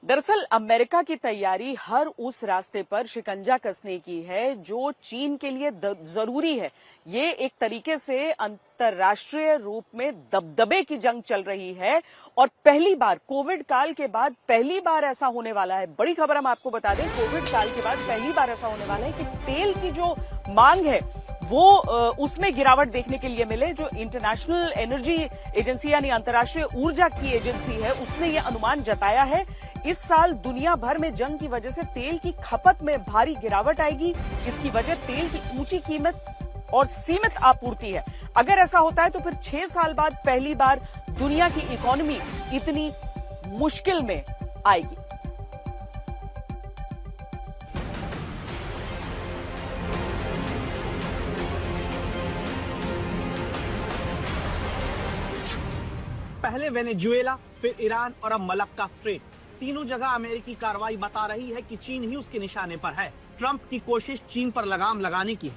दरअसल अमेरिका की तैयारी हर उस रास्ते पर शिकंजा कसने की है जो चीन के लिए जरूरी है। ये एक तरीके से अंतर्राष्ट्रीय रूप में दबदबे की जंग चल रही है और पहली बार कोविड काल के बाद पहली बार ऐसा होने वाला है। बड़ी खबर हम आपको बता दें, कोविड काल के बाद पहली बार ऐसा होने वाला है कि तेल की जो मांग है वो उसमें गिरावट देखने के लिए मिले। जो इंटरनेशनल एनर्जी एजेंसी यानी अंतर्राष्ट्रीय ऊर्जा की एजेंसी है उसने ये अनुमान जताया है इस साल दुनिया भर में जंग की वजह से तेल की खपत में भारी गिरावट आएगी। इसकी वजह तेल की ऊंची कीमत और सीमित आपूर्ति है। अगर ऐसा होता है तो फिर 6 साल बाद पहली बार दुनिया की इकोनॉमी इतनी मुश्किल में आएगी। पहले वेनेजुएला, फिर ईरान और अब मलक्का स्ट्रेट, तीनों जगह अमेरिकी कार्रवाई बता रही है कि चीन ही उसके निशाने पर है। ट्रंप की कोशिश चीन पर लगाम लगाने की है,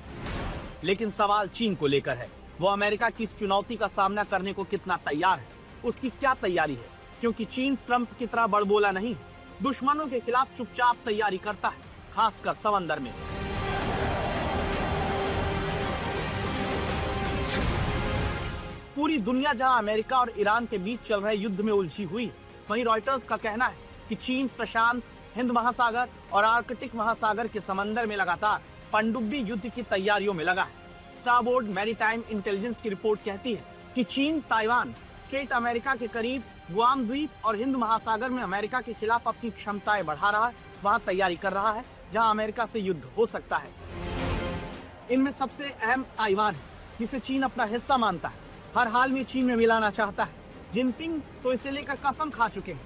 लेकिन सवाल चीन को लेकर है। वो अमेरिका की इस चुनौती का सामना करने को कितना तैयार है, उसकी क्या तैयारी है, क्योंकि चीन ट्रंप की तरह बड़बोला नहीं, दुश्मनों के खिलाफ चुपचाप तैयारी करता है, खासकर समंदर में। पूरी दुनिया जहां अमेरिका और ईरान के बीच चल रहे युद्ध में उलझी हुई, वहीं रॉयटर्स का कहना है कि चीन प्रशांत, हिंद महासागर और आर्कटिक महासागर के समंदर में लगातार पनडुब्बी युद्ध की तैयारियों में लगा है। स्टारबोर्ड मैरीटाइम इंटेलिजेंस की रिपोर्ट कहती है कि चीन ताइवान स्ट्रेट अमेरिका के करीब गुआम द्वीप और हिंद महासागर में अमेरिका के खिलाफ अपनी क्षमताएं बढ़ा रहा है, वहां तैयारी कर रहा है जहां अमेरिका से युद्ध हो सकता है। इनमें सबसे अहम ताइवान है, जिसे चीन अपना हिस्सा मानता है, हर हाल में चीन में मिलाना चाहता है। जिनपिंग तो इसे लेकर कसम खा चुके हैं,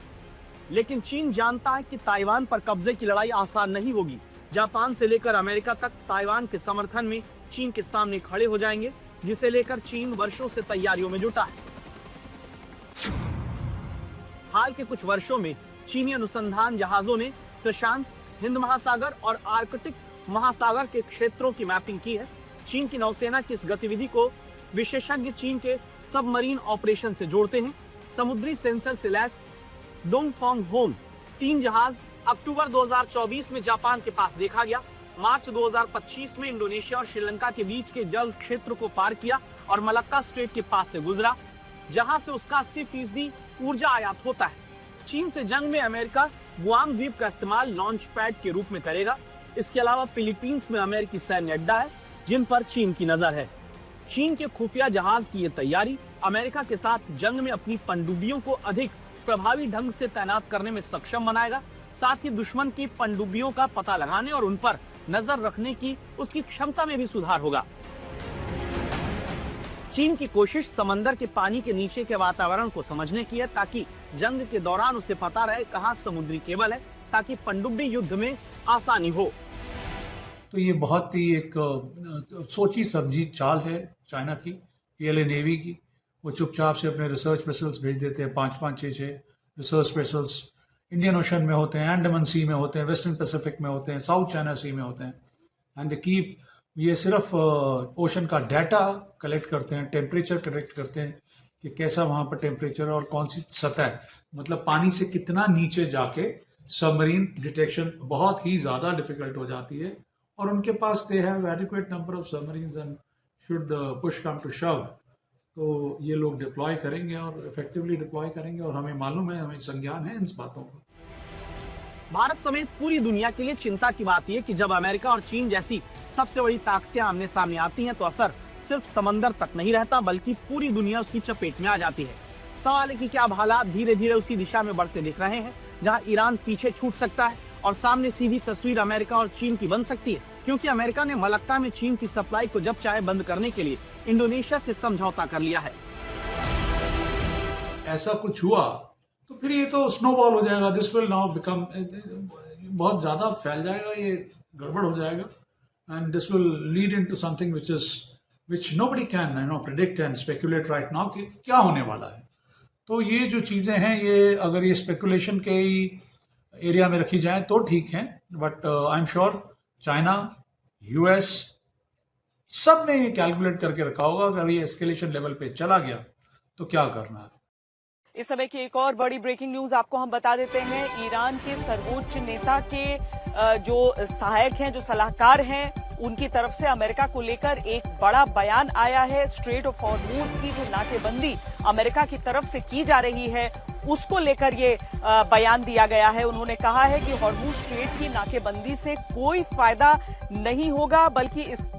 लेकिन चीन जानता है कि ताइवान पर कब्जे की लड़ाई आसान नहीं होगी। जापान से लेकर अमेरिका तक ताइवान के समर्थन में चीन के सामने खड़े हो जाएंगे, जिसे लेकर चीन वर्षों से तैयारियों में जुटा है। हाल के कुछ वर्षों में चीनी अनुसंधान जहाजों ने प्रशांत, हिंद महासागर और आर्कटिक महासागर के क्षेत्रों की मैपिंग की है। चीन की नौसेना की इस गतिविधि को विशेषज्ञ चीन के सबमरीन ऑपरेशन से जोड़ते हैं। समुद्री सेंसर से लैस डोंगफोंग होम 3 जहाज अक्टूबर 2024 में जापान के पास देखा गया। मार्च 2025 में इंडोनेशिया और श्रीलंका के बीच के जल क्षेत्र को पार किया और मलक्का स्ट्रेट के पास से गुजरा, जहां से उसका 80% ऊर्जा आयात होता है। चीन से जंग में अमेरिका गुआम द्वीप का इस्तेमाल लॉन्च पैड के रूप में करेगा। इसके अलावा फिलीपींस में अमेरिकी सैन्य अड्डा है, जिन पर चीन की नजर है। चीन के खुफिया जहाज की ये तैयारी अमेरिका के साथ जंग में अपनी पनडुब्बियों को अधिक प्रभावी ढंग से तैनात करने में सक्षम बनाएगा। साथ ही दुश्मन की पनडुब्बियों का पता लगाने और उन पर नजर रखने की उसकी क्षमता में भी सुधार होगा। चीन की कोशिश समंदर के पानी के नीचे के वातावरण को समझने की है, ताकि जंग के दौरान उसे पता रहे कहां समुद्री केबल है, ताकि पनडुब्बी युद्ध में आसानी हो। तो ये बहुत ही एक सोची समझी चाल है चाइना की, पीएलए नेवी की। वो चुपचाप से अपने रिसर्च वेसल्स भेज देते हैं, 5-5, 6-6 रिसर्च वेसल्स इंडियन ओशन में होते हैं, अंडमान सी में होते हैं, वेस्टर्न पैसिफिक में होते हैं, साउथ चाइना सी में होते हैं। एंड दे कीप, ये सिर्फ ओशन का डाटा कलेक्ट करते हैं, टेम्परेचर कलेक्ट करते हैं कि कैसा वहाँ पर टेम्परेचर और कौन सी सतह, मतलब पानी से कितना नीचे जाके सबमरीन डिटेक्शन बहुत ही ज़्यादा डिफिकल्ट हो जाती है। और उनके पास they have adequate number of submarines and should push come to shove, तो ये लोग डिप्लॉय करेंगे और इफेक्टिवली डिप्लॉय करेंगे। और हमें मालूम है, हमें संज्ञान है इन बातों का। भारत समेत पूरी दुनिया के लिए चिंता की बात यह कि जब अमेरिका और चीन जैसी सबसे बड़ी ताकतें आमने सामने आती हैं तो असर सिर्फ समंदर तक नहीं रहता बल्कि पूरी दुनिया उसकी चपेट में आ जाती है। सवाल है कि क्या अब हालात धीरे धीरे उसी दिशा में बढ़ते दिख रहे हैं जहां ईरान पीछे छूट सकता है और सामने सीधी तस्वीर अमेरिका और चीन की बन सकती है, क्योंकि अमेरिका ने मलक्का में चीन की सप्लाई को जब चाहे बंद करने के लिए इंडोनेशिया से समझौता कर लिया है। ऐसा कुछ हुआ तो फिर ये तो स्नोबॉल हो जाएगा, दिस विल नाउ बिकम, बहुत ज्यादा फैल जाएगा, ये गड़बड़ हो जाएगा and this will lead into something which nobody can predict and speculate right now कि क्या होने वाला है। तो ये जो चीजें हैं, ये अगर ये स्पेकुलेशन के एरिया में रखी जाए तो ठीक है, but I am sure China, US सब ने ये कैलकुलेट करके रखा होगा अगर ये एस्केलेशन लेवल पे चला गया तो क्या करना है। इस समय की एक और बड़ी ब्रेकिंग न्यूज आपको हम बता देते हैं। ईरान के सर्वोच्च नेता के जो सहायक हैं, जो सलाहकार हैं, उनकी तरफ से अमेरिका को लेकर एक बड़ा बयान आया है। स्ट्रेट ऑफ हॉर्मूज की जो नाकेबंदी अमेरिका की तरफ से की जा रही है उसको लेकर ये बयान दिया गया है। उन्होंने कहा है कि हॉर्मूज स्ट्रेट की नाकेबंदी से कोई फायदा नहीं होगा, बल्कि इस